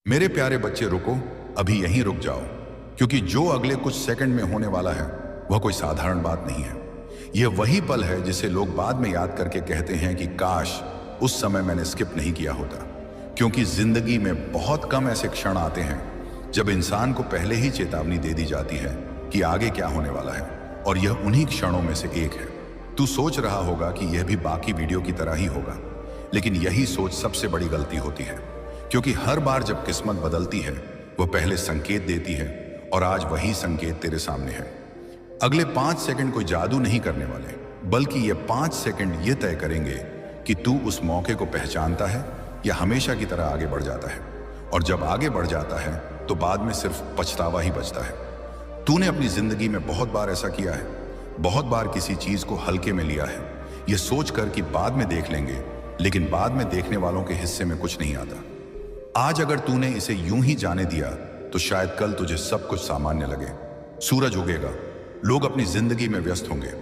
मेरे प्यारे बच्चे रुको, अभी यहीं रुक जाओ, क्योंकि जो अगले कुछ सेकंड में होने वाला है वह कोई साधारण बात नहीं है। यह वही पल है जिसे लोग बाद में याद करके कहते हैं कि काश उस समय मैंने स्किप नहीं किया होता। क्योंकि जिंदगी में बहुत कम ऐसे क्षण आते हैं जब इंसान को पहले ही चेतावनी दे दी जाती है कि आगे क्या होने वाला है, और यह उन्हीं क्षणों में से एक है। तू सोच रहा होगा कि यह भी बाकी वीडियो की तरह ही होगा, लेकिन यही सोच सबसे बड़ी गलती होती है। क्योंकि हर बार जब किस्मत बदलती है वह पहले संकेत देती है, और आज वही संकेत तेरे सामने है। अगले 5 सेकंड कोई जादू नहीं करने वाले, बल्कि ये 5 सेकंड ये तय करेंगे कि तू उस मौके को पहचानता है या हमेशा की तरह आगे बढ़ जाता है। और जब आगे बढ़ जाता है तो बाद में सिर्फ पछतावा ही बचता है। तूने अपनी जिंदगी में बहुत बार ऐसा किया है, बहुत बार किसी चीज को हल्के में लिया है, यह सोचकर कि बाद में देख लेंगे, लेकिन बाद में देखने वालों के हिस्से में कुछ नहीं आता। आज अगर तूने इसे यूं ही जाने दिया तो शायद कल तुझे सब कुछ सामान्य लगे। सूरज उगेगा, लोग अपनी जिंदगी में व्यस्त होंगे,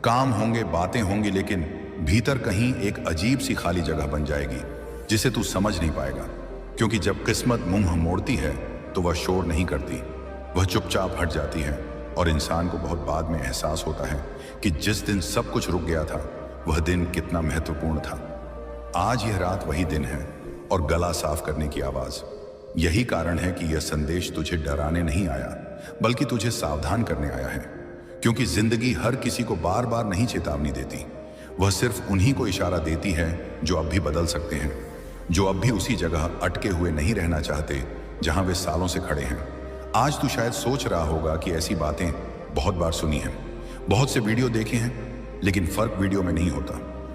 काम होंगे, बातें होंगी, लेकिन भीतर कहीं एक अजीब सी खाली जगह बन जाएगी जिसे तू समझ नहीं पाएगा। क्योंकि जब किस्मत मुंह मोड़ती है तो वह शोर नहीं करती, वह चुपचाप हट जाती है, और इंसान को बहुत बाद में एहसास होता है कि जिस दिन सब कुछ रुक गया था वह दिन कितना महत्वपूर्ण था। आज यह रात वही दिन है, और गला साफ करने की आवाज। यही कारण है कि यह संदेश तुझे डराने नहीं आया, बल्कि तुझे सावधान करने आया है। क्योंकि जिंदगी हर किसी को बार बार नहीं चेतावनी देती, वह सिर्फ उन्हीं को इशारा देती है जो अब भी बदल सकते हैं, जो अब भी उसी जगह अटके हुए नहीं रहना चाहते जहां वे सालों से खड़े हैं। आज तू शायद सोच रहा होगा कि ऐसी बातें बहुत बार सुनी हैं, बहुत से वीडियो देखे हैं, लेकिन फर्क वीडियो में नहीं होता।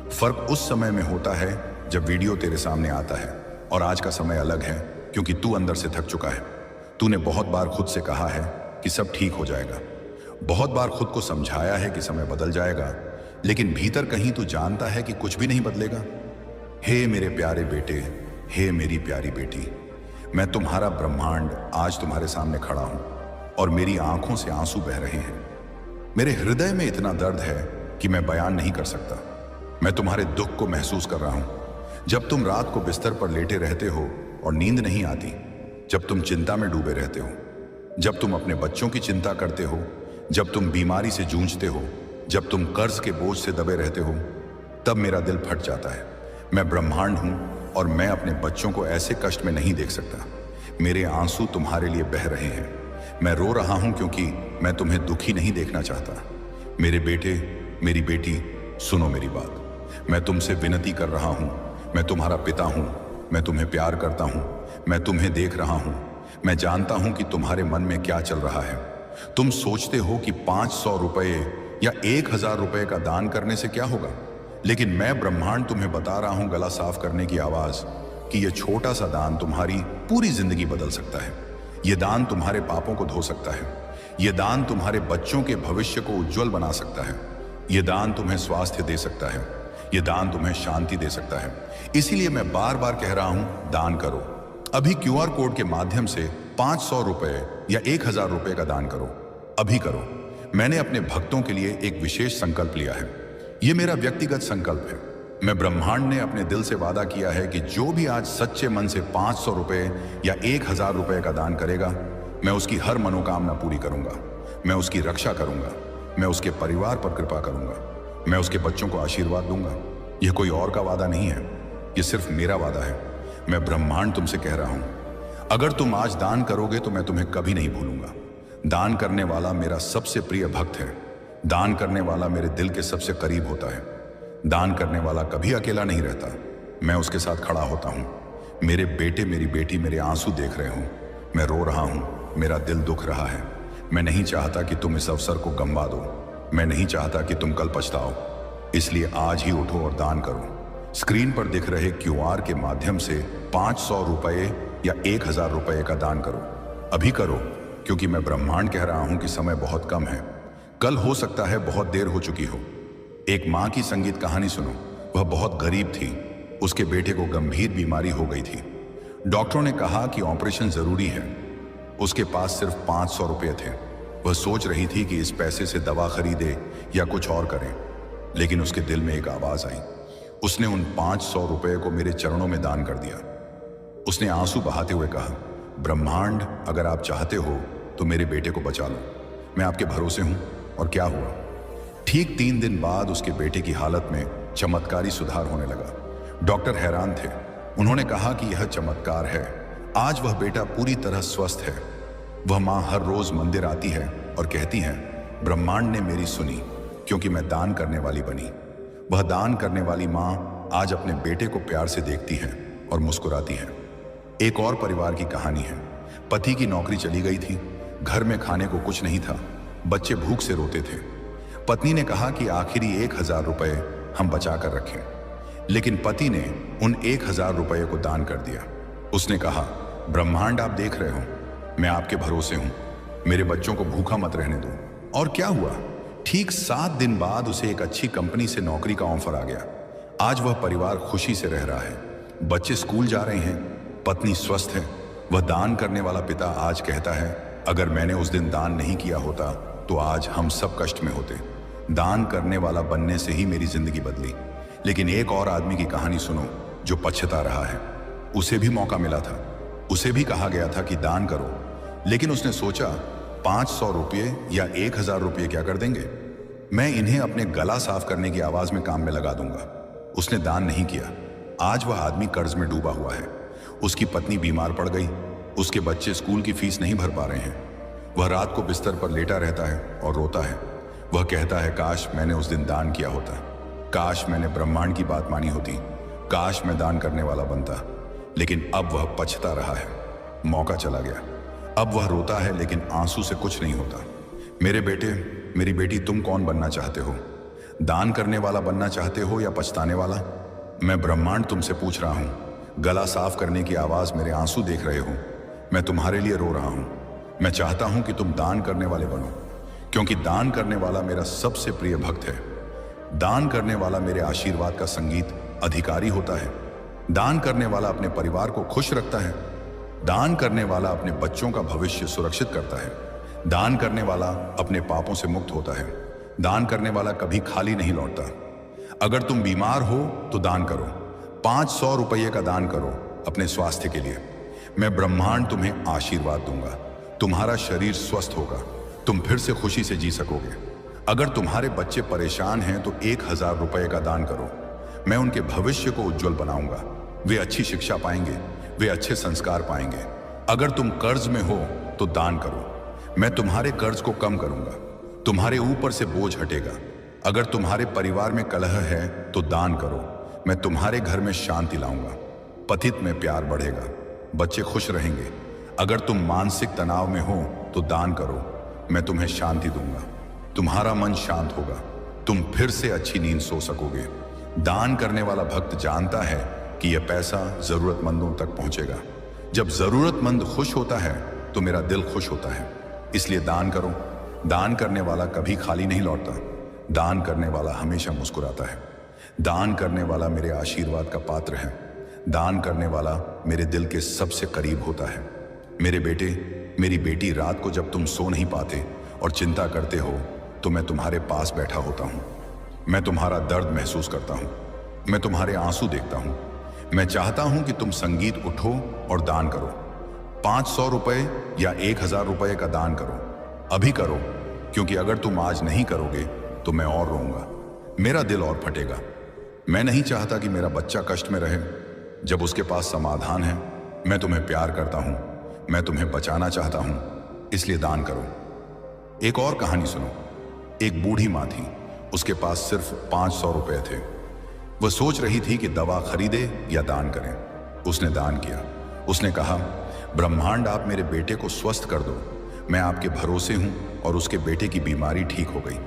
फर्क उस समय में होता है जब वीडियो तेरे सामने आता है। और आज का समय अलग है, क्योंकि तू अंदर से थक चुका है। तूने बहुत बार खुद से कहा है कि सब ठीक हो जाएगा, बहुत बार खुद को समझाया है कि समय बदल जाएगा, लेकिन भीतर कहीं तू जानता है कि कुछ भी नहीं बदलेगा। हे मेरे प्यारे बेटे, हे मेरी प्यारी बेटी, मैं तुम्हारा ब्रह्मांड आज तुम्हारे सामने खड़ा हूं, और मेरी आंखों से आंसू बह रहे हैं। मेरे हृदय में इतना दर्द है कि मैं बयान नहीं कर सकता। मैं तुम्हारे दुख को महसूस कर रहा हूं। जब तुम रात को बिस्तर पर लेटे रहते हो और नींद नहीं आती, जब तुम चिंता में डूबे रहते हो, जब तुम अपने बच्चों की चिंता करते हो, जब तुम बीमारी से जूझते हो, जब तुम कर्ज के बोझ से दबे रहते हो, तब मेरा दिल फट जाता है। मैं ब्रह्मांड हूं, और मैं अपने बच्चों को ऐसे कष्ट में नहीं देख सकता। मेरे आंसू तुम्हारे लिए बह रहे हैं। मैं रो रहा हूं क्योंकि मैं तुम्हें दुखी नहीं देखना चाहता। मेरे बेटे, मेरी बेटी, सुनो मेरी बात। मैं तुमसे विनती कर रहा हूं। मैं तुम्हारा पिता हूं, मैं तुम्हें प्यार करता हूं, मैं तुम्हें देख रहा हूं। मैं जानता हूं कि तुम्हारे मन में क्या चल रहा है। तुम सोचते हो कि 500 रुपये या 1000 रुपये का दान करने से क्या होगा, लेकिन मैं ब्रह्मांड तुम्हें बता रहा हूं, गला साफ करने की आवाज, कि यह छोटा सा दान तुम्हारी पूरी जिंदगी बदल सकता है। यह दान तुम्हारे पापों को धो सकता है। यह दान तुम्हारे बच्चों के भविष्य को उज्जवल बना सकता है। यह दान तुम्हें स्वास्थ्य दे सकता है। यह दान तुम्हें शांति दे सकता है। इसीलिए मैं बार बार कह रहा हूं, दान करो। अभी QR कोड के माध्यम से 500 रुपये या 1000 रुपये का दान करो। अभी करो। मैंने अपने भक्तों के लिए एक विशेष संकल्प लिया है। यह मेरा व्यक्तिगत संकल्प है। मैं ब्रह्मांड ने अपने दिल से वादा किया है कि जो भी आज सच्चे मन से 500 रुपये या 1000 रुपये का दान करेगा, मैं उसकी हर मनोकामना पूरी करूंगा। मैं उसकी रक्षा करूंगा। मैं उसके परिवार पर कृपा करूंगा। मैं उसके बच्चों को आशीर्वाद दूंगा। यह कोई और का वादा नहीं है, यह सिर्फ मेरा वादा है। मैं ब्रह्मांड तुमसे कह रहा हूं, अगर तुम आज दान करोगे तो मैं तुम्हें कभी नहीं भूलूंगा। दान करने वाला मेरा सबसे प्रिय भक्त है। दान करने वाला मेरे दिल के सबसे करीब होता है। दान करने वाला कभी अकेला नहीं रहता, मैं उसके साथ खड़ा होता हूं। मेरे बेटे, मेरी बेटी, मेरे आंसू देख रहे हो। मैं रो रहा हूं, मेरा दिल दुख रहा है। मैं नहीं चाहता कि तुम इस अवसर को गंवा दो। मैं नहीं चाहता कि तुम कल पछताओ। इसलिए आज ही उठो और दान करो। स्क्रीन पर दिख रहे QR के माध्यम से 500 रुपये या 1000 रुपये का दान करो। अभी करो, क्योंकि मैं ब्रह्मांड कह रहा हूं कि समय बहुत कम है। कल हो सकता है बहुत देर हो चुकी हो। एक मां की संगीत कहानी सुनो। वह बहुत गरीब थी। उसके बेटे को गंभीर बीमारी हो गई थी। डॉक्टरों ने कहा कि ऑपरेशन जरूरी है। उसके पास सिर्फ 500 रुपये थे। वह सोच रही थी कि इस पैसे से दवा खरीदे या कुछ और करें, लेकिन उसके दिल में एक आवाज आई। उसने उन 500 रुपये को मेरे चरणों में दान कर दिया। उसने आंसू बहाते हुए कहा, ब्रह्मांड, अगर आप चाहते हो तो मेरे बेटे को बचा लो, मैं आपके भरोसे हूं। और क्या हुआ? ठीक 3 दिन बाद उसके बेटे की हालत में चमत्कारी सुधार होने लगा। डॉक्टर हैरान थे। उन्होंने कहा कि यह चमत्कार है, आज वह बेटा पूरी तरह स्वस्थ है। वह माँ हर रोज मंदिर आती है और कहती है, ब्रह्मांड ने मेरी सुनी क्योंकि मैं दान करने वाली बनी। वह दान करने वाली माँ आज अपने बेटे को प्यार से देखती है और मुस्कुराती है। एक और परिवार की कहानी है। पति की नौकरी चली गई थी, घर में खाने को कुछ नहीं था, बच्चे भूख से रोते थे। पत्नी ने कहा कि आखिरी 1000 रुपए हम बचा कर रखें, लेकिन पति ने उन 1000 रुपए को दान कर दिया। उसने कहा, ब्रह्मांड आप देख रहे हो, मैं आपके भरोसे हूं, मेरे बच्चों को भूखा मत रहने दो। और क्या हुआ? ठीक 7 दिन बाद उसे एक अच्छी कंपनी से नौकरी का ऑफर आ गया। आज वह परिवार खुशी से रह रहा है, बच्चे स्कूल जा रहे हैं, पत्नी स्वस्थ है। वह दान करने वाला पिता आज कहता है, अगर मैंने उस दिन दान नहीं किया होता तो आज हम सब कष्ट में होते। दान करने वाला बनने से ही मेरी जिंदगी बदली। लेकिन एक और आदमी की कहानी सुनो जो पछता रहा है। उसे भी मौका मिला था, उसे भी कहा गया था कि दान करो, लेकिन उसने सोचा 500 रुपये या 1000 रुपये क्या कर देंगे, मैं इन्हें अपने गला साफ करने की आवाज में काम में लगा दूंगा। उसने दान नहीं किया। आज वह आदमी कर्ज में डूबा हुआ है। उसकी पत्नी बीमार पड़ गई, उसके बच्चे स्कूल की फीस नहीं भर पा रहे हैं। वह रात को बिस्तर पर लेटा रहता है और रोता है। वह कहता है, काश मैंने उस दिन दान किया होता, काश मैंने ब्रह्मांड की बात मानी होती, काश मैं दान करने वाला बनता। लेकिन अब वह पछता रहा है, मौका चला गया। अब वह रोता है लेकिन आंसू से कुछ नहीं होता। मेरे बेटे, मेरी बेटी, तुम कौन बनना चाहते हो? दान करने वाला बनना चाहते हो या पछताने वाला? मैं ब्रह्मांड तुमसे पूछ रहा हूं, गला साफ करने की आवाज मेरे आंसू देख रहे हो, मैं तुम्हारे लिए रो रहा हूं। मैं चाहता हूं कि तुम दान करने वाले बनो, क्योंकि दान करने वाला मेरा सबसे प्रिय भक्त है। दान करने वाला मेरे आशीर्वाद का संगीत अधिकारी होता है। दान करने वाला अपने परिवार को खुश रखता है। दान करने वाला अपने बच्चों का भविष्य सुरक्षित करता है। दान करने वाला अपने पापों से मुक्त होता है। दान करने वाला कभी खाली नहीं लौटता। अगर तुम बीमार हो तो दान करो, 500 रुपये का दान करो अपने स्वास्थ्य के लिए। मैं ब्रह्मांड तुम्हें आशीर्वाद दूंगा, तुम्हारा शरीर स्वस्थ होगा, तुम फिर से खुशी से जी सकोगे। अगर तुम्हारे बच्चे परेशान हैं तो 1000 रुपये का दान करो, मैं उनके भविष्य को उज्जवल बनाऊंगा। वे अच्छी शिक्षा पाएंगे, वे अच्छे संस्कार पाएंगे। अगर तुम कर्ज में हो तो दान करो, मैं तुम्हारे कर्ज को कम करूंगा, तुम्हारे ऊपर से बोझ हटेगा। अगर तुम्हारे परिवार में कलह है तो दान करो, मैं तुम्हारे घर में शांति लाऊंगा। पतित में प्यार बढ़ेगा, बच्चे खुश रहेंगे। अगर तुम मानसिक तनाव में हो तो दान करो, मैं तुम्हें शांति दूंगा, तुम्हारा मन शांत होगा, तुम फिर से अच्छी नींद सो सकोगे। दान करने वाला भक्त जानता है कि यह पैसा जरूरतमंदों तक पहुंचेगा। जब जरूरतमंद खुश होता है तो मेरा दिल खुश होता है। इसलिए दान करो। दान करने वाला कभी खाली नहीं लौटता, दान करने वाला हमेशा मुस्कुराता है। दान करने वाला मेरे आशीर्वाद का पात्र है। दान करने वाला मेरे दिल के सबसे करीब होता है। मेरे बेटे, मेरी बेटी, रात को जब तुम सो नहीं पाते और चिंता करते हो तो मैं तुम्हारे पास बैठा होता हूं। मैं तुम्हारा दर्द महसूस करता हूं, मैं तुम्हारे आंसू देखता हूं। मैं चाहता हूं कि तुम संगीत उठो और दान करो। 500 रुपए या 1000 रुपए का दान करो, अभी करो, क्योंकि अगर तुम आज नहीं करोगे तो मैं और रोऊंगा, मेरा दिल और फटेगा। मैं नहीं चाहता कि मेरा बच्चा कष्ट में रहे जब उसके पास समाधान है। मैं तुम्हें प्यार करता हूं, मैं तुम्हें बचाना चाहता हूं, इसलिए दान करो। एक और कहानी सुनो। एक बूढ़ी माँ थी, उसके पास सिर्फ 500 रुपए थे। वह सोच रही थी कि दवा खरीदे या दान करें। उसने दान किया। उसने कहा, ब्रह्मांड आप मेरे बेटे को स्वस्थ कर दो, मैं आपके भरोसे हूं। और उसके बेटे की बीमारी ठीक हो गई।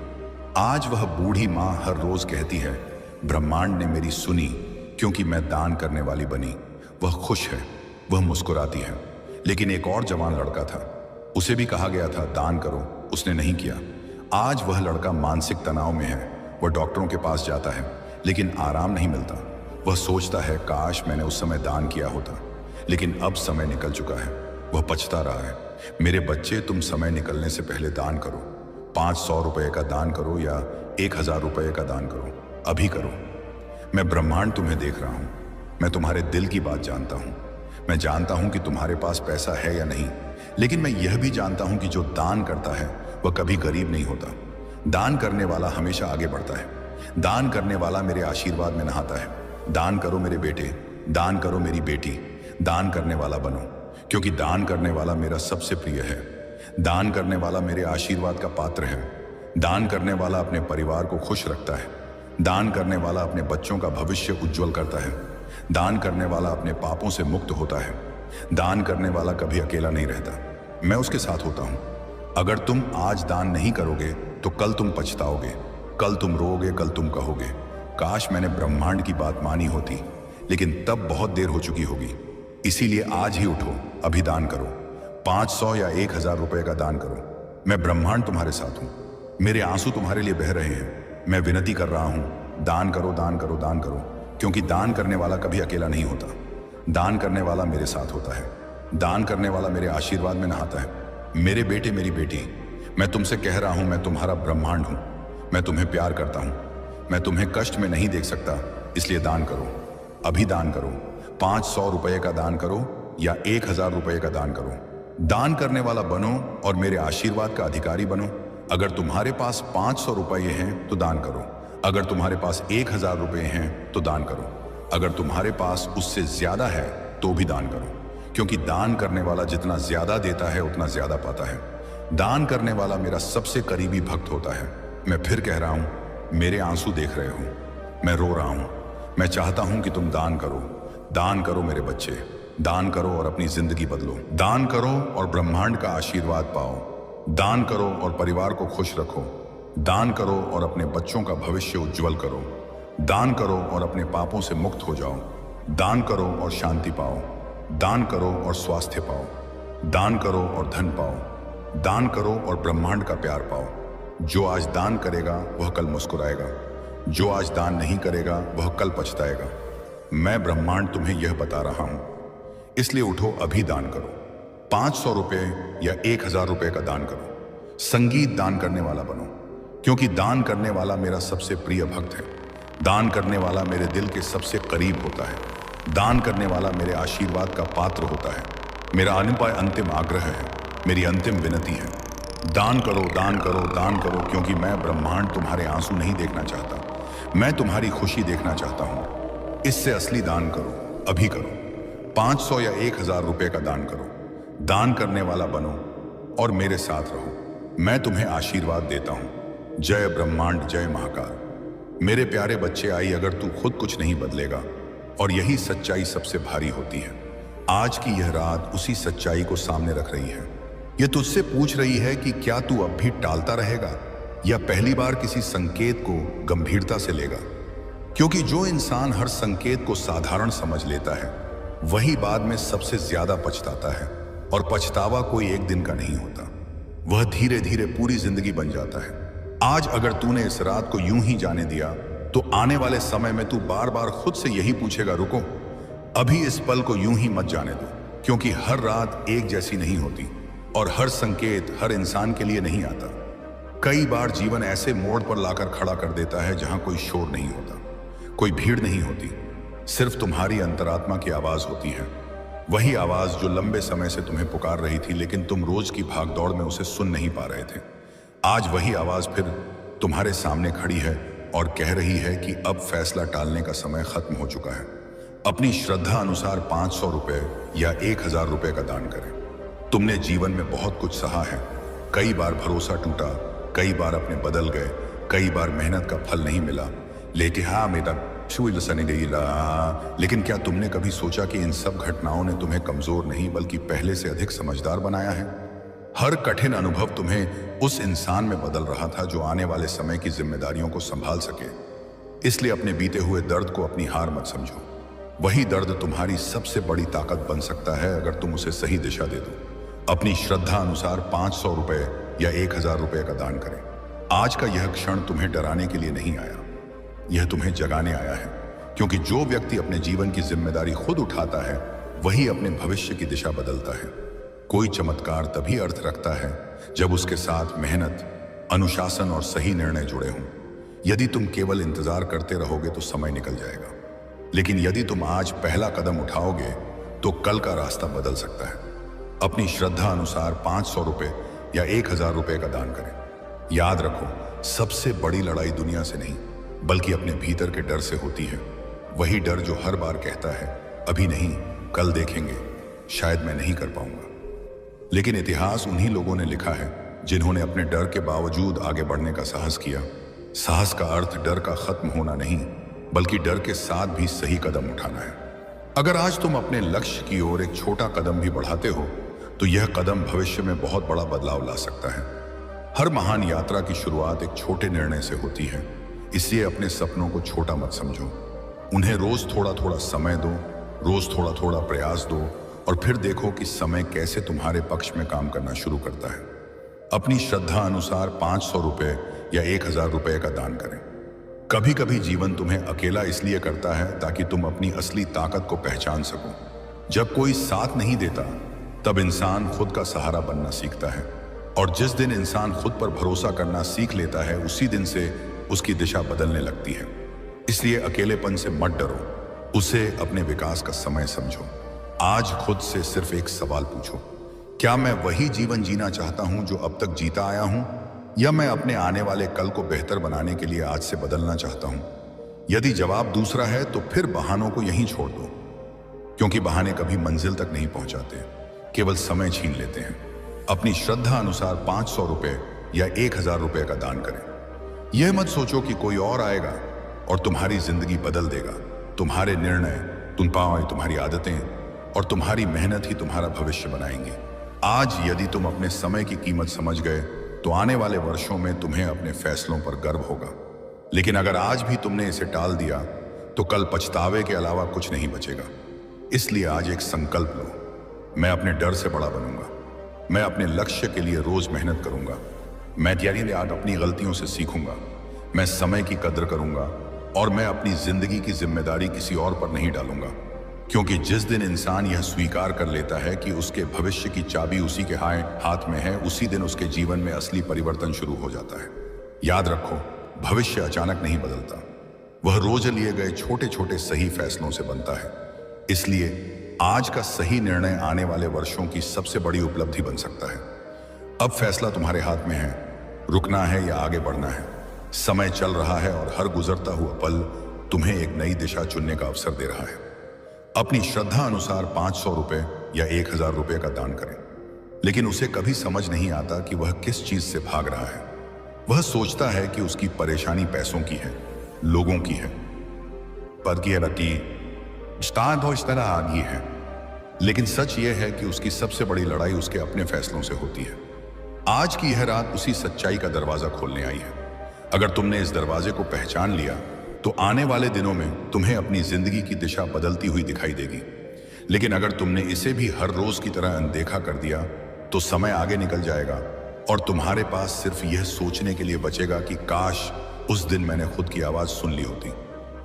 आज वह बूढ़ी माँ हर रोज कहती है, ब्रह्मांड ने मेरी सुनी क्योंकि मैं दान करने वाली बनी। वह खुश है, वह मुस्कुराती है। लेकिन एक और जवान लड़का था, उसे भी कहा गया था दान करो, उसने नहीं किया। आज वह लड़का मानसिक तनाव में है। वह डॉक्टरों के पास जाता है लेकिन आराम नहीं मिलता। वह सोचता है, काश मैंने उस समय दान किया होता, लेकिन अब समय निकल चुका है। वह पछता रहा है। मेरे बच्चे, तुम समय निकलने से पहले दान करो। 500 रुपये का दान करो या 1000 रुपये का दान करो, अभी करो। मैं ब्रह्मांड तुम्हें देख रहा हूं, मैं तुम्हारे दिल की बात जानता हूं। मैं जानता हूं कि तुम्हारे पास पैसा है या नहीं, लेकिन मैं यह भी जानता हूं कि जो दान करता है वह कभी गरीब नहीं होता। दान करने वाला हमेशा आगे बढ़ता है। दान करने वाला मेरे आशीर्वाद में नहाता है। दान करो मेरे बेटे, दान करो मेरी बेटी, दान करने वाला बनो, क्योंकि दान करने वाला मेरा सबसे प्रिय है। दान करने वाला मेरे आशीर्वाद का पात्र है। दान करने वाला अपने परिवार को खुश रखता है। दान करने वाला अपने बच्चों का भविष्य उज्जवल करता है। दान करने वाला अपने पापों से मुक्त होता है। दान करने वाला कभी अकेला नहीं रहता, मैं उसके साथ होता हूं। अगर तुम आज दान नहीं करोगे तो कल तुम पछताओगे, कल तुम रोओगे, कल तुम कहोगे काश मैंने ब्रह्मांड की बात मानी होती, लेकिन तब बहुत देर हो चुकी होगी। इसीलिए आज ही उठो, अभी दान करो। 500 या 1000 रुपए का दान करो। मैं ब्रह्मांड तुम्हारे साथ हूं। मेरे आंसू तुम्हारे लिए बह रहे हैं। मैं विनती कर रहा हूं, दान करो, दान करो, दान करो, क्योंकि दान करने वाला कभी अकेला नहीं होता। दान करने वाला मेरे साथ होता है। दान करने वाला मेरे आशीर्वाद में नहाता है। मेरे बेटे, मेरी बेटी, मैं तुमसे कह रहा हूं, मैं तुम्हारा ब्रह्मांड हूं। मैं तुम्हें प्यार करता हूं। मैं तुम्हें कष्ट में नहीं देख सकता, इसलिए दान करो, अभी दान करो। 500 रुपए का दान करो या 1000 रुपए का दान करो। दान करने वाला बनो और मेरे आशीर्वाद का अधिकारी बनो। अगर तुम्हारे पास 500 रुपए हैं तो दान करो। अगर तुम्हारे पास 1000 रुपए हैं तो दान करो। अगर तुम्हारे पास उससे ज्यादा है तो भी दान करो, क्योंकि दान करने वाला जितना ज्यादा देता है उतना ज्यादा पाता है। दान करने वाला मेरा सबसे करीबी भक्त होता है। मैं फिर कह रहा हूं, मेरे आंसू देख रहे हो, मैं रो रहा हूं। मैं चाहता हूं कि तुम दान करो। दान करो मेरे बच्चे, दान करो और अपनी जिंदगी बदलो। दान करो और ब्रह्मांड का आशीर्वाद पाओ। दान करो और परिवार को खुश रखो। दान करो और अपने बच्चों का भविष्य उज्जवल करो। दान करो और अपने पापों से मुक्त हो जाओ। दान करो और शांति पाओ। दान करो और स्वास्थ्य पाओ। दान करो और धन पाओ। दान करो और ब्रह्मांड का प्यार पाओ। जो आज दान करेगा वह कल मुस्कुराएगा। जो आज दान नहीं करेगा वह कल पछताएगा। मैं ब्रह्मांड तुम्हें यह बता रहा हूं, इसलिए उठो, अभी दान करो। 500 रुपए या 1000 रुपए का दान करो। संगीत दान करने वाला बनो, क्योंकि दान करने वाला मेरा सबसे प्रिय भक्त है। दान करने वाला मेरे दिल के सबसे करीब होता है। दान करने वाला मेरे आशीर्वाद का पात्र होता है। मेरा अंतिम आग्रह है, मेरी अंतिम विनती है, दान करो, दान करो, दान करो, क्योंकि मैं ब्रह्मांड तुम्हारे आंसू नहीं देखना चाहता, मैं तुम्हारी खुशी देखना चाहता हूं। इससे असली दान करो, अभी करो। 500 या 1000 रुपए का दान करो। दान करने वाला बनो और मेरे साथ रहो। मैं तुम्हें आशीर्वाद देता हूं। जय ब्रह्मांड, जय महाकाल। मेरे प्यारे बच्चे, आई अगर तू खुद कुछ नहीं बदलेगा, और यही सच्चाई सबसे भारी होती है। आज की यह रात उसी सच्चाई को सामने रख रही है। यह तुझसे पूछ रही है कि क्या तू अब भी टालता रहेगा या पहली बार किसी संकेत को गंभीरता से लेगा। क्योंकि जो इंसान हर संकेत को साधारण समझ लेता है वही बाद में सबसे ज्यादा पछताता है, और पछतावा कोई एक दिन का नहीं होता, वह धीरे धीरे पूरी जिंदगी बन जाता है। आज अगर तूने इस रात को यूं ही जाने दिया तो आने वाले समय में तू बार बार खुद से यही पूछेगा, रुको, अभी इस पल को यूं ही मत जाने दो। क्योंकि हर रात एक जैसी नहीं होती और हर संकेत हर इंसान के लिए नहीं आता। कई बार जीवन ऐसे मोड़ पर लाकर खड़ा कर देता है जहां कोई शोर नहीं होता, कोई भीड़ नहीं होती, सिर्फ तुम्हारी अंतरात्मा की आवाज होती है। वही आवाज जो लंबे समय से तुम्हें पुकार रही थी, लेकिन तुम रोज की भागदौड़ में उसे सुन नहीं पा रहे थे। आज वही आवाज फिर तुम्हारे सामने खड़ी है और कह रही है कि अब फैसला टालने का समय खत्म हो चुका है। अपनी श्रद्धा अनुसार 500 रुपए या 1000 रुपए का दान करें। तुमने जीवन में बहुत कुछ सहा है। कई बार भरोसा टूटा, कई बार अपने बदल गए, कई बार मेहनत का फल नहीं मिला, लेकिन क्या तुमने कभी सोचा कि इन सब घटनाओं ने तुम्हें कमजोर नहीं बल्कि पहले से अधिक समझदार बनाया है। हर कठिन अनुभव तुम्हें उस इंसान में बदल रहा था जो आने वाले समय की जिम्मेदारियों को संभाल सके। इसलिए अपने बीते हुए दर्द को अपनी हार मत समझो। वही दर्द तुम्हारी सबसे बड़ी ताकत बन सकता है अगर तुम उसे सही दिशा दे दो। अपनी श्रद्धा अनुसार 500 रुपए या 1000 रुपए का दान करें। आज का यह क्षण तुम्हें डराने के लिए नहीं आया, यह तुम्हें जगाने आया है। क्योंकि जो व्यक्ति अपने जीवन की जिम्मेदारी खुद उठाता है वही अपने भविष्य की दिशा बदलता है। कोई चमत्कार तभी अर्थ रखता है जब उसके साथ मेहनत, अनुशासन और सही निर्णय जुड़े हों। यदि तुम केवल इंतजार करते रहोगे तो समय निकल जाएगा, लेकिन यदि तुम आज पहला कदम उठाओगे तो कल का रास्ता बदल सकता है। अपनी श्रद्धा अनुसार 500 रुपए या 1000 रुपए का दान करें। याद रखो, सबसे बड़ी लड़ाई दुनिया से नहीं बल्कि अपने भीतर के डर से होती है। वही डर जो हर बार कहता है अभी नहीं, कल देखेंगे, शायद मैं नहीं कर पाऊंगा। लेकिन इतिहास उन्हीं लोगों ने लिखा है जिन्होंने अपने डर के बावजूद आगे बढ़ने का साहस किया। साहस का अर्थ डर का खत्म होना नहीं बल्कि डर के साथ भी सही कदम उठाना है। अगर आज तुम अपने लक्ष्य की ओर एक छोटा कदम भी बढ़ाते हो तो यह कदम भविष्य में बहुत बड़ा बदलाव ला सकता है। हर महान यात्रा की शुरुआत एक छोटे निर्णय से होती है। इसलिए अपने सपनों को छोटा मत समझो। उन्हें रोज थोड़ा थोड़ा समय दो, रोज थोड़ा थोड़ा प्रयास दो और फिर देखो कि समय कैसे तुम्हारे पक्ष में काम करना शुरू करता है। अपनी श्रद्धा अनुसार 500 रुपए या 1000 रुपए का दान करें। कभी कभी जीवन तुम्हें अकेला इसलिए करता है ताकि तुम अपनी असली ताकत को पहचान सको। जब कोई साथ नहीं देता तब इंसान खुद का सहारा बनना सीखता है, और जिस दिन इंसान खुद पर भरोसा करना सीख लेता है उसी दिन से उसकी दिशा बदलने लगती है। इसलिए अकेलेपन से मत डरो, उसे अपने विकास का समय समझो। आज खुद से सिर्फ एक सवाल पूछो, क्या मैं वही जीवन जीना चाहता हूं जो अब तक जीता आया हूं, या मैं अपने आने वाले कल को बेहतर बनाने के लिए आज से बदलना चाहता हूं? यदि जवाब दूसरा है तो फिर बहानों को यहीं छोड़ दो, क्योंकि बहाने कभी मंजिल तक नहीं पहुंचाते, केवल समय छीन लेते हैं। अपनी श्रद्धा अनुसार 500 रुपए या 1000 रुपए का दान करें। यह मत सोचो कि कोई और आएगा और तुम्हारी जिंदगी बदल देगा। तुम्हारे निर्णय, तुम्हारी आदतें और तुम्हारी मेहनत ही तुम्हारा भविष्य बनाएंगे। आज यदि तुम अपने समय की कीमत समझ गए तो आने वाले वर्षों में तुम्हें अपने फैसलों पर गर्व होगा। लेकिन अगर आज भी तुमने इसे टाल दिया तो कल पछतावे के अलावा कुछ नहीं बचेगा। इसलिए आज एक संकल्प लो, मैं अपने डर से बड़ा बनूंगा, मैं अपने लक्ष्य के लिए रोज मेहनत करूंगा, मैं आज अपनी गलतियों से सीखूंगा, मैं समय की कद्र करूंगा और मैं अपनी जिंदगी की जिम्मेदारी किसी और पर नहीं डालूंगा। क्योंकि जिस दिन इंसान यह स्वीकार कर लेता है कि उसके भविष्य की चाबी उसी के हाथ में है, उसी दिन उसके जीवन में असली परिवर्तन शुरू हो जाता है। याद रखो, भविष्य अचानक नहीं बदलता, वह रोज लिए गए छोटे छोटे सही फैसलों से बनता है। इसलिए आज का सही निर्णय आने वाले वर्षों की सबसे बड़ी उपलब्धि बन सकता है। अब फैसला तुम्हारे हाथ में है, रुकना है या आगे बढ़ना है। समय चल रहा है और हर गुजरता हुआ पल तुम्हें एक नई दिशा चुनने का अवसर दे रहा है। अपनी श्रद्धा अनुसार 500 रुपए या 1000 रुपए का दान करें। लेकिन उसे कभी समझ नहीं आता कि वह किस चीज से भाग रहा है। वह सोचता है कि उसकी परेशानी पैसों की है, लोगों की है, पद की आगी है। लेकिन सच यह है कि उसकी सबसे बड़ी लड़ाई उसके अपने फैसलों से होती है। आज की यह रात उसी सच्चाई का दरवाजा खोलने आई है। अगर तुमने इस दरवाजे को पहचान लिया तो आने वाले दिनों में तुम्हें अपनी जिंदगी की दिशा बदलती हुई दिखाई देगी। लेकिन अगर तुमने इसे भी हर रोज की तरह अनदेखा कर दिया तो समय आगे निकल जाएगा और तुम्हारे पास सिर्फ यह सोचने के लिए बचेगा कि काश उस दिन मैंने खुद की आवाज सुन ली होती।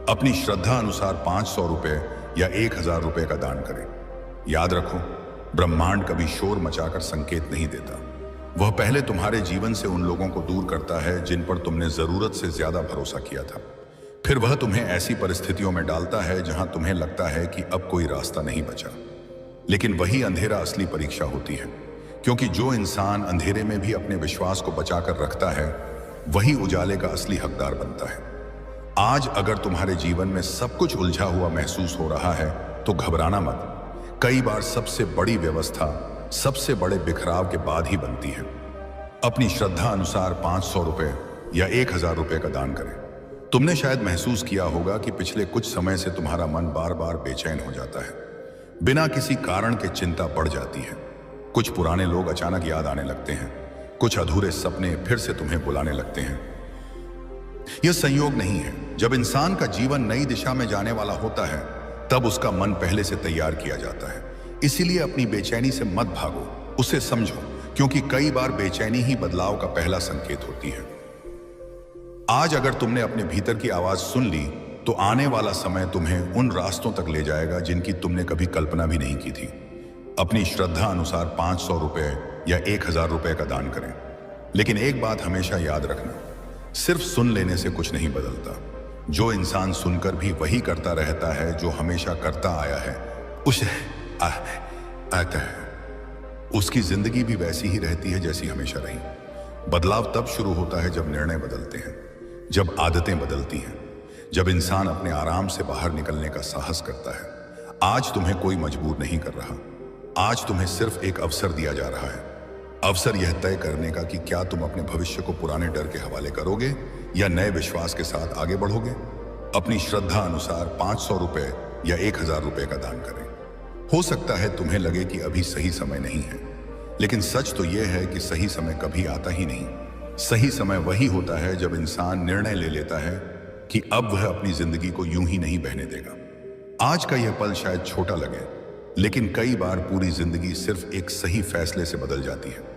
अपनी श्रद्धा अनुसार 500 रुपए या 1000 रुपए का दान करें। याद रखो, ब्रह्मांड कभी शोर मचाकर संकेत नहीं देता। वह पहले तुम्हारे जीवन से उन लोगों को दूर करता है जिन पर तुमने जरूरत से ज्यादा भरोसा किया था। फिर वह तुम्हें ऐसी परिस्थितियों में डालता है जहां तुम्हें लगता है कि अब कोई रास्ता नहीं बचा। लेकिन वही अंधेरा असली परीक्षा होती है, क्योंकि जो इंसान अंधेरे में भी अपने विश्वास को बचाकर रखता है वही उजाले का असली हकदार बनता है। आज अगर तुम्हारे जीवन में सब कुछ उलझा हुआ महसूस हो रहा है तो घबराना मत। कई बार सबसे बड़ी व्यवस्था सबसे बड़े बिखराव के बाद ही बनती है। अपनी श्रद्धा अनुसार 500 रुपए या 1000 रुपए का दान करें। तुमने शायद महसूस किया होगा कि पिछले कुछ समय से तुम्हारा मन बार बार बेचैन हो जाता है। बिना किसी कारण के चिंता बढ़ जाती है। कुछ पुराने लोग अचानक याद आने लगते हैं, कुछ अधूरे सपने फिर से तुम्हें बुलाने लगते हैं। यह संयोग नहीं है। जब इंसान का जीवन नई दिशा में जाने वाला होता है तब उसका मन पहले से तैयार किया जाता है। इसीलिए अपनी बेचैनी से मत भागो, उसे समझो, क्योंकि कई बार बेचैनी ही बदलाव का पहला संकेत होती है। आज अगर तुमने अपने भीतर की आवाज सुन ली तो आने वाला समय तुम्हें उन रास्तों तक ले जाएगा जिनकी तुमने कभी कल्पना भी नहीं की थी। अपनी श्रद्धा अनुसार 500 रुपए या 1000 रुपए का दान करें। लेकिन एक बात हमेशा याद रखना, सिर्फ सुन लेने से कुछ नहीं बदलता। जो इंसान सुनकर भी वही करता रहता है जो हमेशा करता आया है, उसे अतः उसकी जिंदगी भी वैसी ही रहती है जैसी हमेशा रही। बदलाव तब शुरू होता है जब निर्णय बदलते हैं, जब आदतें बदलती हैं, जब इंसान अपने आराम से बाहर निकलने का साहस करता है। आज तुम्हें कोई मजबूर नहीं कर रहा, आज तुम्हें सिर्फ एक अवसर दिया जा रहा है। अवसर यह तय करने का कि क्या तुम अपने भविष्य को पुराने डर के हवाले करोगे या नए विश्वास के साथ आगे बढ़ोगे। अपनी श्रद्धा अनुसार 500 रुपए या 1000 रुपए का दान करें। हो सकता है तुम्हें लगे कि अभी सही समय नहीं है, लेकिन सच तो यह है कि सही समय कभी आता ही नहीं। सही समय वही होता है जब इंसान निर्णय ले लेता है कि अब वह अपनी जिंदगी को यूं ही नहीं बहने देगा। आज का यह पल शायद छोटा लगे, लेकिन कई बार पूरी जिंदगी सिर्फ एक सही फैसले से बदल जाती है।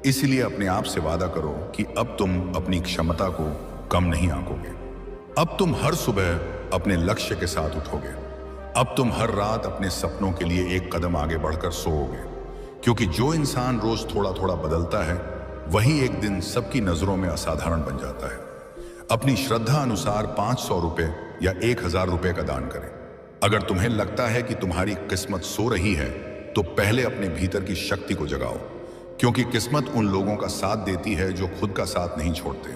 इसलिए अपने आप से वादा करो कि अब तुम अपनी क्षमता को कम नहीं आंकोगे। अब तुम हर सुबह अपने लक्ष्य के साथ उठोगे। अब तुम हर रात अपने सपनों के लिए एक कदम आगे बढ़कर सोओगे, क्योंकि जो इंसान रोज थोड़ा थोड़ा बदलता है वही एक दिन सबकी नजरों में असाधारण बन जाता है। अपनी श्रद्धा अनुसार 500 रुपए या 1000 रुपए का दान करें। अगर तुम्हें लगता है कि तुम्हारी किस्मत सो रही है, तो पहले अपने भीतर की शक्ति को जगाओ, क्योंकि किस्मत उन लोगों का साथ देती है जो खुद का साथ नहीं छोड़ते।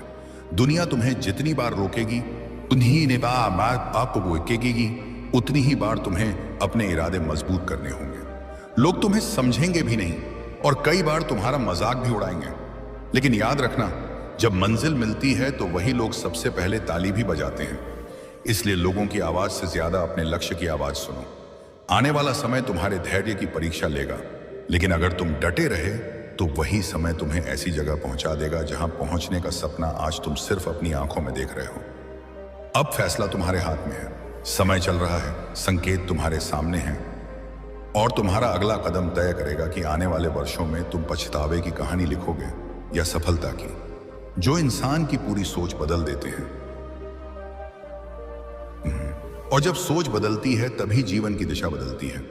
दुनिया तुम्हें जितनी बार रोकेगी, उन्हीं ने आपको रोकेगी, उतनी ही बार तुम्हें अपने इरादे मजबूत करने होंगे। लोग तुम्हें समझेंगे भी नहीं और कई बार तुम्हारा मजाक भी उड़ाएंगे, लेकिन याद रखना, जब मंजिल मिलती है तो वही लोग सबसे पहले ताली भी बजाते हैं। इसलिए लोगों की आवाज से ज्यादा अपने लक्ष्य की आवाज सुनो। आने वाला समय तुम्हारे धैर्य की परीक्षा लेगा, लेकिन अगर तुम डटे रहे तो वही समय तुम्हें ऐसी जगह पहुंचा देगा जहां पहुंचने का सपना आज तुम सिर्फ अपनी आंखों में देख रहे हो। अब फैसला तुम्हारे हाथ में है। समय चल रहा है, संकेत तुम्हारे सामने हैं, और तुम्हारा अगला कदम तय करेगा कि आने वाले वर्षों में तुम पछतावे की कहानी लिखोगे या सफलता की। जो इंसान की पूरी सोच बदल देते हैं, और जब सोच बदलती है तभी जीवन की दिशा बदलती है।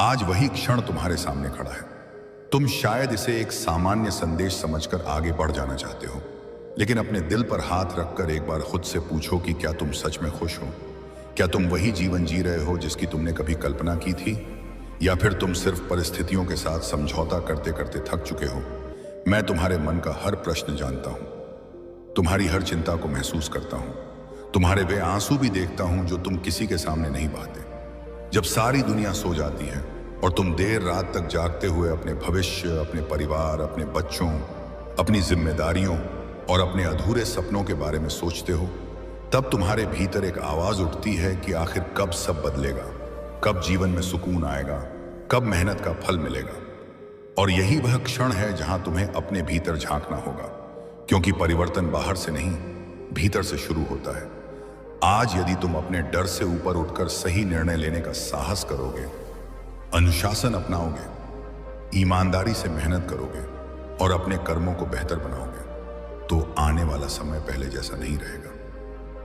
आज वही क्षण तुम्हारे सामने खड़ा है। तुम शायद इसे एक सामान्य संदेश समझकर आगे बढ़ जाना चाहते हो, लेकिन अपने दिल पर हाथ रखकर एक बार खुद से पूछो कि क्या तुम सच में खुश हो। क्या तुम वही जीवन जी रहे हो जिसकी तुमने कभी कल्पना की थी, या फिर तुम सिर्फ परिस्थितियों के साथ समझौता करते करते थक चुके हो। मैं तुम्हारे मन का हर प्रश्न जानता हूं, तुम्हारी हर चिंता को महसूस करता हूं, तुम्हारे वे आंसू भी देखता हूं जो तुम किसी के सामने नहीं बहाते। जब सारी दुनिया सो जाती है और तुम देर रात तक जागते हुए अपने भविष्य, अपने परिवार, अपने बच्चों, अपनी जिम्मेदारियों और अपने अधूरे सपनों के बारे में सोचते हो, तब तुम्हारे भीतर एक आवाज उठती है कि आखिर कब सब बदलेगा, कब जीवन में सुकून आएगा, कब मेहनत का फल मिलेगा। और यही वह क्षण है जहां तुम्हें अपने भीतर झांकना होगा, क्योंकि परिवर्तन बाहर से नहीं, भीतर से शुरू होता है। आज यदि तुम अपने डर से ऊपर उठकर सही निर्णय लेने का साहस करोगे, अनुशासन अपनाओगे, ईमानदारी से मेहनत करोगे और अपने कर्मों को बेहतर बनाओगे, तो आने वाला समय पहले जैसा नहीं रहेगा।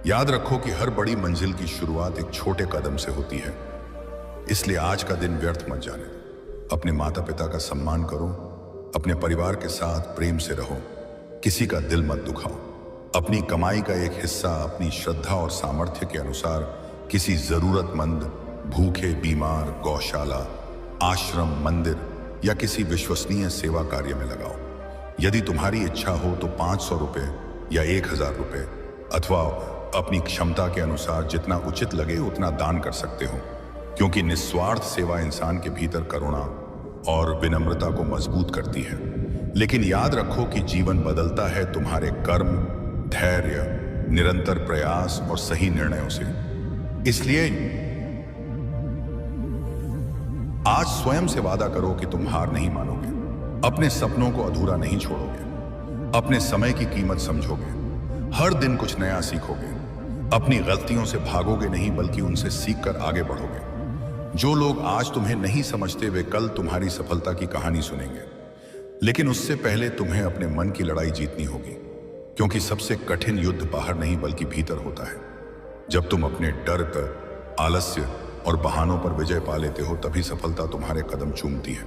याद रखो कि हर बड़ी मंजिल की शुरुआत एक छोटे कदम से होती है। इसलिए आज का दिन व्यर्थ मत जाने दो। अपने माता पिता का सम्मान करो, अपने परिवार के साथ प्रेम से रहो, किसी का दिल मत दुखाओ। अपनी कमाई का एक हिस्सा अपनी श्रद्धा और सामर्थ्य के अनुसार किसी जरूरतमंद, भूखे, बीमार, गौशाला, आश्रम, मंदिर या किसी विश्वसनीय सेवा कार्य में लगाओ। यदि तुम्हारी इच्छा हो तो 500 रुपए या 1000 रुपए अथवा अपनी क्षमता के अनुसार जितना उचित लगे उतना दान कर सकते हो, क्योंकि निस्वार्थ सेवा इंसान के भीतर करुणा और विनम्रता को मजबूत करती है। लेकिन याद रखो कि जीवन बदलता है तुम्हारे कर्म, धैर्य, निरंतर प्रयास और सही निर्णयों से। इसलिए आज स्वयं से वादा करो कि तुम हार नहीं मानोगे, अपने सपनों को अधूरा नहीं छोड़ोगे, अपने समय की कीमत समझोगे, हर दिन कुछ नया सीखोगे, अपनी गलतियों से भागोगे नहीं बल्कि उनसे सीखकर आगे बढ़ोगे। जो लोग आज तुम्हें नहीं समझते वे कल तुम्हारी सफलता की कहानी सुनेंगे, लेकिन उससे पहले तुम्हें अपने मन की लड़ाई जीतनी होगी, क्योंकि सबसे कठिन युद्ध बाहर नहीं बल्कि भीतर होता है। जब तुम अपने डर पर, आलस्य और बहानों पर विजय पा लेते हो, तभी सफलता तुम्हारे कदम चूमती है।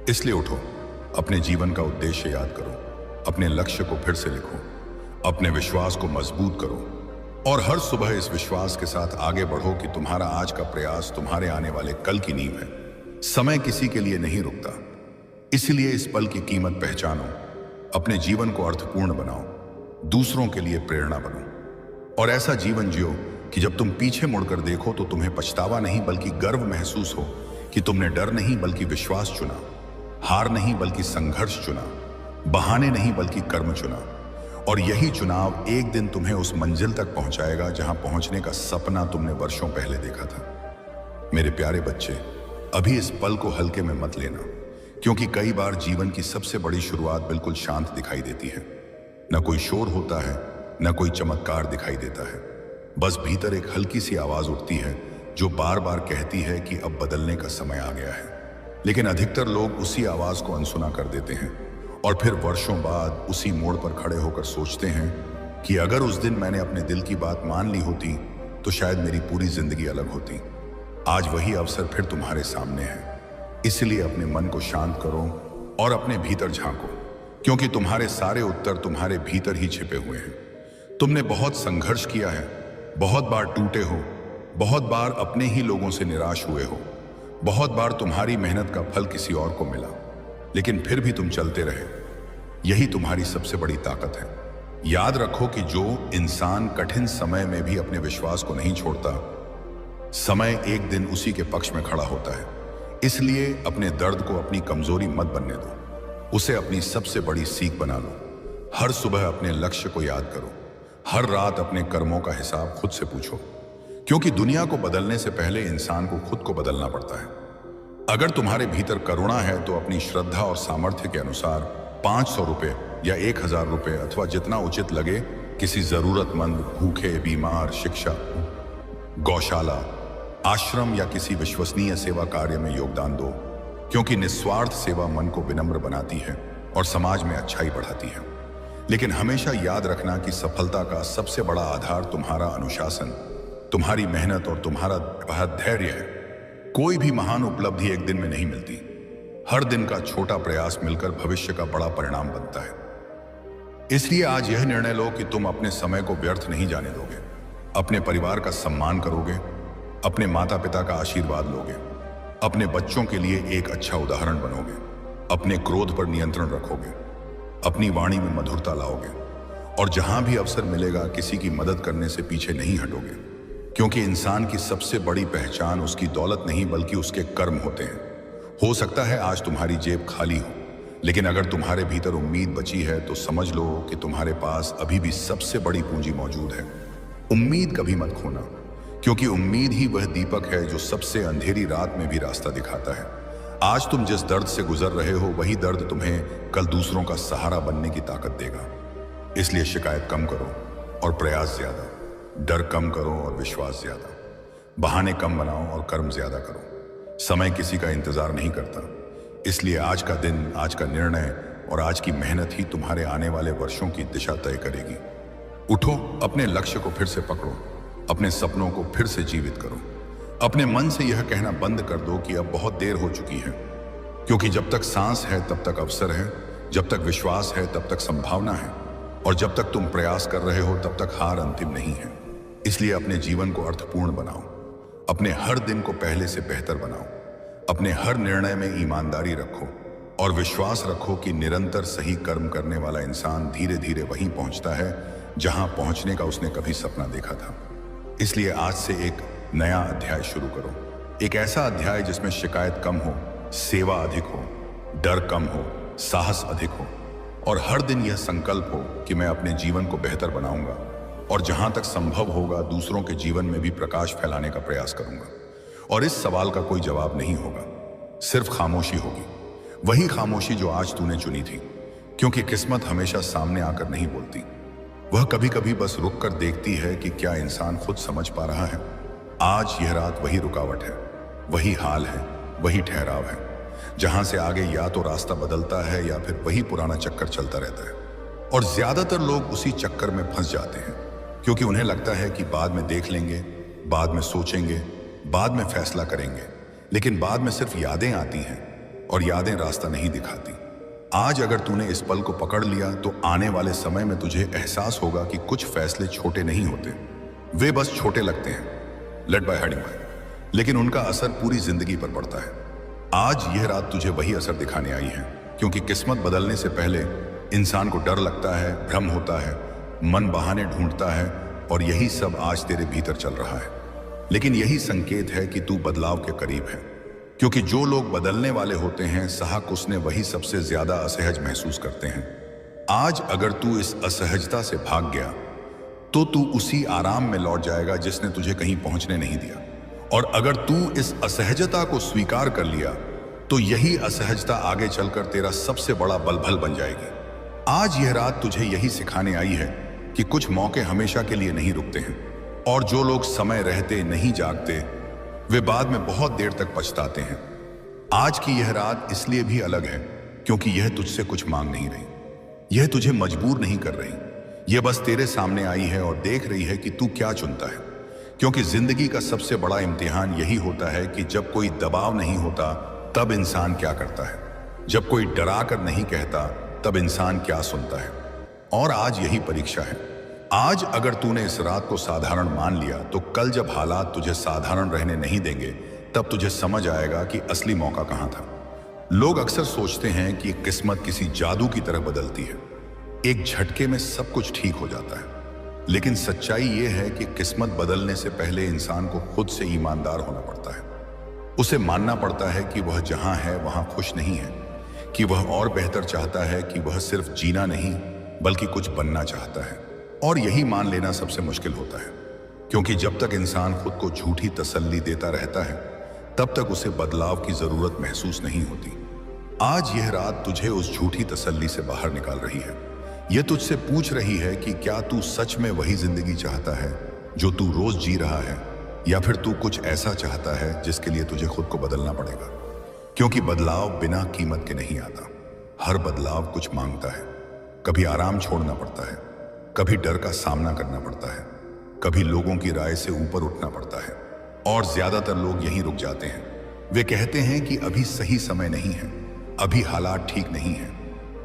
इसलिए उठो, अपने जीवन का उद्देश्य याद करो, अपने लक्ष्य को फिर से लिखो, अपने विश्वास को मजबूत करो और हर सुबह इस विश्वास के साथ आगे बढ़ो कि तुम्हारा आज का प्रयास तुम्हारे आने वाले कल की नींव है। समय किसी के लिए नहीं रुकता, इसलिए इस पल की कीमत पहचानो, अपने जीवन को अर्थपूर्ण बनाओ, दूसरों के लिए प्रेरणा बनो और ऐसा जीवन जियो कि जब तुम पीछे मुड़कर देखो तो तुम्हें पछतावा नहीं बल्कि गर्व महसूस हो कि तुमने डर नहीं बल्कि विश्वास चुना, हार नहीं बल्कि संघर्ष चुना, बहाने नहीं बल्कि कर्म चुना। और यही चुनाव एक दिन तुम्हें उस मंजिल तक पहुंचाएगा जहां पहुंचने का सपना तुमने वर्षों पहले देखा था। मेरे प्यारे बच्चे, अभी इस पल को हल्के में मत लेना, क्योंकि कई बार जीवन की सबसे बड़ी शुरुआत बिल्कुल शांत दिखाई देती है। न कोई शोर होता है, न कोई चमत्कार दिखाई देता है, बस भीतर एक हल्की सी आवाज उठती है जो बार बार कहती है कि अब बदलने का समय आ गया है। लेकिन अधिकतर लोग उसी आवाज को अनसुना कर देते हैं और फिर वर्षों बाद उसी मोड़ पर खड़े होकर सोचते हैं कि अगर उस दिन मैंने अपने दिल की बात मान ली होती तो शायद मेरी पूरी जिंदगी अलग होती। आज वही अवसर फिर तुम्हारे सामने है, इसलिए अपने मन को शांत करो और अपने भीतर झांको, क्योंकि तुम्हारे सारे उत्तर तुम्हारे भीतर ही छिपे हुए हैं। तुमने बहुत संघर्ष किया है, बहुत बार टूटे हो, बहुत बार अपने ही लोगों से निराश हुए हो, बहुत बार तुम्हारी मेहनत का फल किसी और को मिला, लेकिन फिर भी तुम चलते रहे। यही तुम्हारी सबसे बड़ी ताकत है। याद रखो कि जो इंसान कठिन समय में भी अपने विश्वास को नहीं छोड़ता, समय एक दिन उसी के पक्ष में खड़ा होता है। इसलिए अपने दर्द को अपनी कमजोरी मत बनने दो, उसे अपनी सबसे बड़ी सीख बना लो। हर सुबह अपने लक्ष्य को याद करो, हर रात अपने कर्मों का हिसाब खुद से पूछो, क्योंकि दुनिया को बदलने से पहले इंसान को खुद को बदलना पड़ता है। अगर तुम्हारे भीतर करुणा है तो अपनी श्रद्धा और सामर्थ्य के अनुसार 500 रुपये या 1000 रुपये अथवा जितना उचित लगे किसी जरूरतमंद, भूखे, बीमार, शिक्षा, गौशाला, आश्रम या किसी विश्वसनीय सेवा कार्य में योगदान दो, क्योंकि निस्वार्थ सेवा मन को विनम्र बनाती है और समाज में अच्छाई बढ़ाती है। लेकिन हमेशा याद रखना कि सफलता का सबसे बड़ा आधार तुम्हारा अनुशासन, तुम्हारी मेहनत और तुम्हारा धैर्य है। कोई भी महान उपलब्धि एक दिन में नहीं मिलती, हर दिन का छोटा प्रयास मिलकर भविष्य का बड़ा परिणाम बनता है। इसलिए आज यह निर्णय लो कि तुम अपने समय को व्यर्थ नहीं जाने दोगे, अपने परिवार का सम्मान करोगे, अपने माता पिता का आशीर्वाद लोगे, अपने बच्चों के लिए एक अच्छा उदाहरण बनोगे, अपने क्रोध पर नियंत्रण रखोगे, अपनी वाणी में मधुरता लाओगे और जहां भी अवसर मिलेगा किसी की मदद करने से पीछे नहीं हटोगे, क्योंकि इंसान की सबसे बड़ी पहचान उसकी दौलत नहीं बल्कि उसके कर्म होते हैं। हो सकता है आज तुम्हारी जेब खाली हो, लेकिन अगर तुम्हारे भीतर उम्मीद बची है तो समझ लो कि तुम्हारे पास अभी भी सबसे बड़ी पूंजी मौजूद है। उम्मीद कभी मत खोना, क्योंकि उम्मीद ही वह दीपक है जो सबसे अंधेरी रात में भी रास्ता दिखाता है। आज तुम जिस दर्द से गुजर रहे हो वही दर्द तुम्हें कल दूसरों का सहारा बनने की ताकत देगा। इसलिए शिकायत कम करो और प्रयास ज्यादा, डर कम करो और विश्वास ज्यादा, बहाने कम बनाओ और कर्म ज्यादा करो। समय किसी का इंतजार नहीं करता, इसलिए आज का दिन, आज का निर्णय और आज की मेहनत ही तुम्हारे आने वाले वर्षों की दिशा तय करेगी। उठो, अपने लक्ष्य को फिर से पकड़ो, अपने सपनों को फिर से जीवित करो। अपने मन से यह कहना बंद कर दो कि अब बहुत देर हो चुकी है, क्योंकि जब तक सांस है तब तक अवसर है, जब तक विश्वास है तब तक संभावना है और जब तक तुम प्रयास कर रहे हो तब तक हार अंतिम नहीं है। इसलिए अपने जीवन को अर्थपूर्ण बनाओ, अपने हर दिन को पहले से बेहतर बनाओ, अपने हर निर्णय में ईमानदारी रखो और विश्वास रखो कि निरंतर सही कर्म करने वाला इंसान धीरे धीरे वहीं पहुंचता है जहां पहुंचने का उसने कभी सपना देखा था। इसलिए आज से एक नया अध्याय शुरू करो, एक ऐसा अध्याय जिसमें शिकायत कम हो, सेवा अधिक हो, डर कम हो, साहस अधिक हो और हर दिन यह संकल्प हो कि मैं अपने जीवन को बेहतर बनाऊंगा और जहां तक संभव होगा दूसरों के जीवन में भी प्रकाश फैलाने का प्रयास करूंगा। और इस सवाल का कोई जवाब नहीं होगा, सिर्फ खामोशी होगी, वही खामोशी जो आज तूने चुनी थी, क्योंकि किस्मत हमेशा सामने आकर नहीं बोलती, वह कभी कभी बस रुक कर देखती है कि क्या इंसान खुद समझ पा रहा है। आज यह रात वही रुकावट है, वही हाल है, वही ठहराव है, जहां से आगे या तो रास्ता बदलता है या फिर वही पुराना चक्कर चलता रहता है। और ज्यादातर लोग उसी चक्कर में फंस जाते हैं, क्योंकि उन्हें लगता है कि बाद में देख लेंगे, बाद में सोचेंगे, बाद में फैसला करेंगे, लेकिन बाद में सिर्फ यादें आती हैं और यादें रास्ता नहीं दिखाती। आज अगर तूने इस पल को पकड़ लिया तो आने वाले समय में तुझे एहसास होगा कि कुछ फैसले छोटे नहीं होते, वे बस छोटे लगते हैं, लेट बाय हेडिंग बाय, लेकिन उनका असर पूरी जिंदगी पर पड़ता है। आज यह रात तुझे वही असर दिखाने आई है, क्योंकि किस्मत बदलने से पहले इंसान को डर लगता है, भ्रम होता है, मन बहाने ढूंढता है, और यही सब आज तेरे भीतर चल रहा है। लेकिन यही संकेत है कि तू बदलाव के करीब है, क्योंकि जो लोग बदलने वाले होते हैं, साहक उसने वही सबसे ज्यादा असहज महसूस करते हैं। आज अगर तू इस असहजता से भाग गया तो तू उसी आराम में लौट जाएगा जिसने तुझे कहीं पहुंचने नहीं दिया। और अगर तू इस असहजता को स्वीकार कर लिया तो यही असहजता आगे चलकर तेरा सबसे बड़ा बलबल बन जाएगी। आज यह रात तुझे यही सिखाने आई है कि कुछ मौके हमेशा के लिए नहीं रुकते हैं, और जो लोग समय रहते नहीं जागते वे बाद में बहुत देर तक पछताते हैं। आज की यह रात इसलिए भी अलग है क्योंकि यह तुझसे कुछ मांग नहीं रही, यह तुझे मजबूर नहीं कर रही, यह बस तेरे सामने आई है और देख रही है कि तू क्या चुनता है। क्योंकि जिंदगी का सबसे बड़ा इम्तिहान यही होता है कि जब कोई दबाव नहीं होता तब इंसान क्या करता है, जब कोई डरा कर नहीं कहता तब इंसान क्या सुनता है। और आज यही परीक्षा है। आज अगर तूने इस रात को साधारण मान लिया तो कल जब हालात तुझे साधारण रहने नहीं देंगे तब तुझे समझ आएगा कि असली मौका कहां था। लोग अक्सर सोचते हैं कि किस्मत किसी जादू की तरह बदलती है, एक झटके में सब कुछ ठीक हो जाता है। लेकिन सच्चाई यह है कि किस्मत बदलने से पहले इंसान को खुद से ईमानदार होना पड़ता है। उसे मानना पड़ता है कि वह जहां है वहां खुश नहीं है, कि वह और बेहतर चाहता है, कि वह सिर्फ जीना नहीं बल्कि कुछ बनना चाहता है। और यही मान लेना सबसे मुश्किल होता है, क्योंकि जब तक इंसान खुद को झूठी तसल्ली देता रहता है तब तक उसे बदलाव की जरूरत महसूस नहीं होती। आज यह रात तुझे उस झूठी तसल्ली से बाहर निकाल रही है। यह तुझसे पूछ रही है कि क्या तू सच में वही जिंदगी चाहता है जो तू रोज जी रहा है, या फिर तू कुछ ऐसा चाहता है जिसके लिए तुझे खुद को बदलना पड़ेगा। क्योंकि बदलाव बिना कीमत के नहीं आता, हर बदलाव कुछ मांगता है। कभी आराम छोड़ना पड़ता है, कभी डर का सामना करना पड़ता है, कभी लोगों की राय से ऊपर उठना पड़ता है, और ज्यादातर लोग यहीं रुक जाते हैं। वे कहते हैं कि अभी सही समय नहीं है, अभी हालात ठीक नहीं है,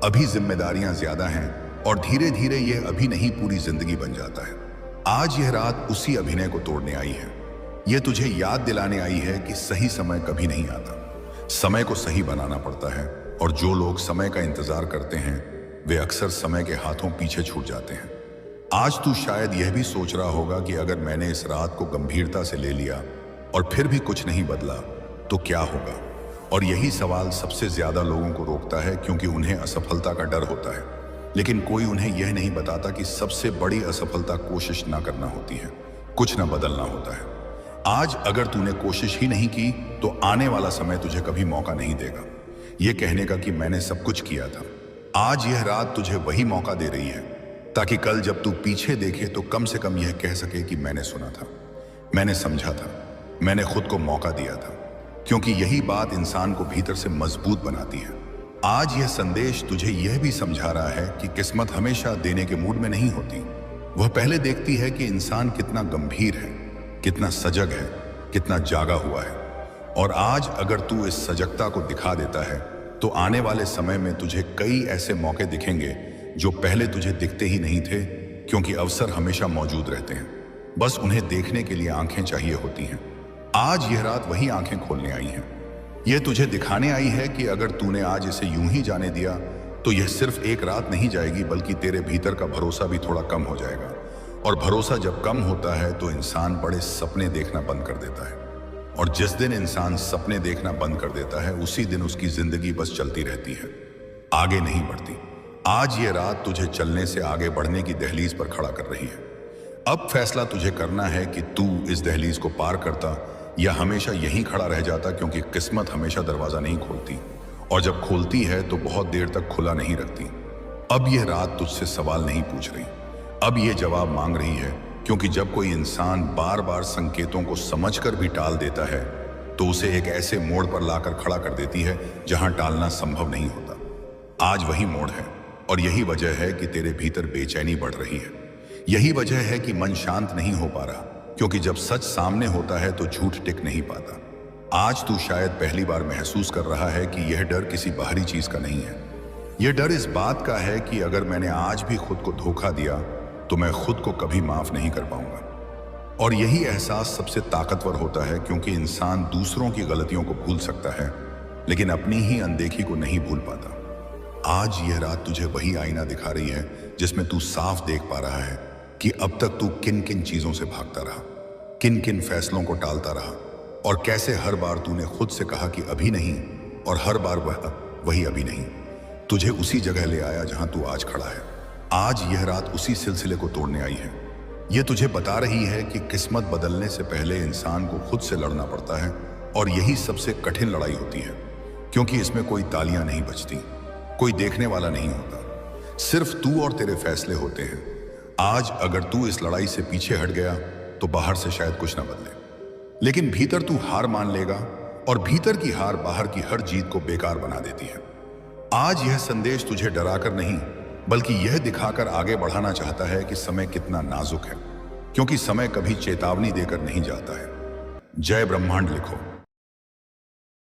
अभी जिम्मेदारियां ज्यादा हैं, और धीरे धीरे यह अभी नहीं पूरी जिंदगी बन जाता है। आज यह रात उसी अभिनय को तोड़ने आई है। यह तुझे याद दिलाने आई है कि सही समय कभी नहीं आता, समय को सही बनाना पड़ता है, और जो लोग समय का इंतजार करते हैं वे अक्सर समय के हाथों पीछे छूट जाते हैं। आज तू शायद यह भी सोच रहा होगा कि अगर मैंने इस रात को गंभीरता से ले लिया और फिर भी कुछ नहीं बदला तो क्या होगा। और यही सवाल सबसे ज्यादा लोगों को रोकता है, क्योंकि उन्हें असफलता का डर होता है, लेकिन कोई उन्हें यह नहीं बताता कि सबसे बड़ी असफलता कोशिश ना करना होती है, कुछ ना बदलना होता है। आज अगर तूने कोशिश ही नहीं की तो आने वाला समय तुझे कभी मौका नहीं देगा यह कहने का कि मैंने सब कुछ किया था। आज यह रात तुझे वही मौका दे रही है, ताकि कल जब तू पीछे देखे तो कम से कम यह कह सके कि मैंने सुना था, मैंने समझा था, मैंने खुद को मौका दिया था। क्योंकि यही बात इंसान को भीतर से मजबूत बनाती है। आज यह संदेश तुझे यह भी समझा रहा है कि किस्मत हमेशा देने के मूड में नहीं होती। वह पहले देखती है कि इंसान कितना गंभीर है, कितना सजग है, कितना जागा हुआ है। और आज अगर तू इस सजगता को दिखा देता है तो आने वाले समय में तुझे कई ऐसे मौके दिखेंगे जो पहले तुझे दिखते ही नहीं थे, क्योंकि अवसर हमेशा मौजूद रहते हैं, बस उन्हें देखने के लिए आंखें चाहिए होती हैं। आज यह रात वही आंखें खोलने आई है। यह तुझे दिखाने आई है कि अगर तूने आज इसे यूं ही जाने दिया तो यह सिर्फ एक रात नहीं जाएगी, बल्कि तेरे भीतर का भरोसा भी थोड़ा कम हो जाएगा। और भरोसा जब कम होता है तो इंसान बड़े सपने देखना बंद कर देता है, और जिस दिन इंसान सपने देखना बंद कर देता है उसी दिन उसकी जिंदगी बस चलती रहती है, आगे नहीं बढ़ती। आज ये रात तुझे चलने से आगे बढ़ने की दहलीज पर खड़ा कर रही है। अब फैसला तुझे करना है कि तू इस दहलीज को पार करता या हमेशा यहीं खड़ा रह जाता, क्योंकि किस्मत हमेशा दरवाजा नहीं खोलती, और जब खोलती है तो बहुत देर तक खुला नहीं रखती। अब यह रात तुझसे सवाल नहीं पूछ रही, अब यह जवाब मांग रही है, क्योंकि जब कोई इंसान बार बार संकेतों को समझकर भी टाल देता है तो उसे एक ऐसे मोड़ पर लाकर खड़ा कर देती है जहां टालना संभव नहीं होता। आज वही मोड़ है, और यही वजह है कि तेरे भीतर बेचैनी बढ़ रही है। यही वजह है कि मन शांत नहीं हो पा रहा, क्योंकि जब सच सामने होता है तो झूठ टिक नहीं पाता। आज तू शायद पहली बार महसूस कर रहा है कि यह डर किसी बाहरी चीज का नहीं है। यह डर इस बात का है कि अगर मैंने आज भी खुद को धोखा दिया तो मैं खुद को कभी माफ नहीं कर पाऊंगा। और यही एहसास सबसे ताकतवर होता है, क्योंकि इंसान दूसरों की गलतियों को भूल सकता है लेकिन अपनी ही अनदेखी को नहीं भूल पाता। आज यह रात तुझे वही आईना दिखा रही है जिसमें तू साफ देख पा रहा है कि अब तक तू किन किन चीजों से भागता रहा, किन किन फैसलों को टालता रहा, और कैसे हर बार तूने खुद से कहा कि अभी नहीं, और हर बार वही अभी नहीं तुझे उसी जगह ले आया जहां तू आज खड़ा है। आज यह रात उसी सिलसिले को तोड़ने आई है। यह तुझे बता रही है कि किस्मत बदलने से पहले इंसान को खुद से लड़ना पड़ता है, और यही सबसे कठिन लड़ाई होती है, क्योंकि इसमें कोई तालियां नहीं बजती, कोई देखने वाला नहीं होता, सिर्फ तू और तेरे फैसले होते हैं। आज अगर तू इस लड़ाई से पीछे हट गया तो बाहर से शायद कुछ ना बदले, लेकिन भीतर तू हार मान लेगा, और भीतर की हार बाहर की हर जीत को बेकार बना देती है। आज यह संदेश तुझे डराकर नहीं, बल्कि यह दिखाकर आगे बढ़ाना चाहता है कि समय कितना नाजुक है, क्योंकि समय कभी चेतावनी देकर नहीं जाता है। जय ब्रह्मांड लिखो।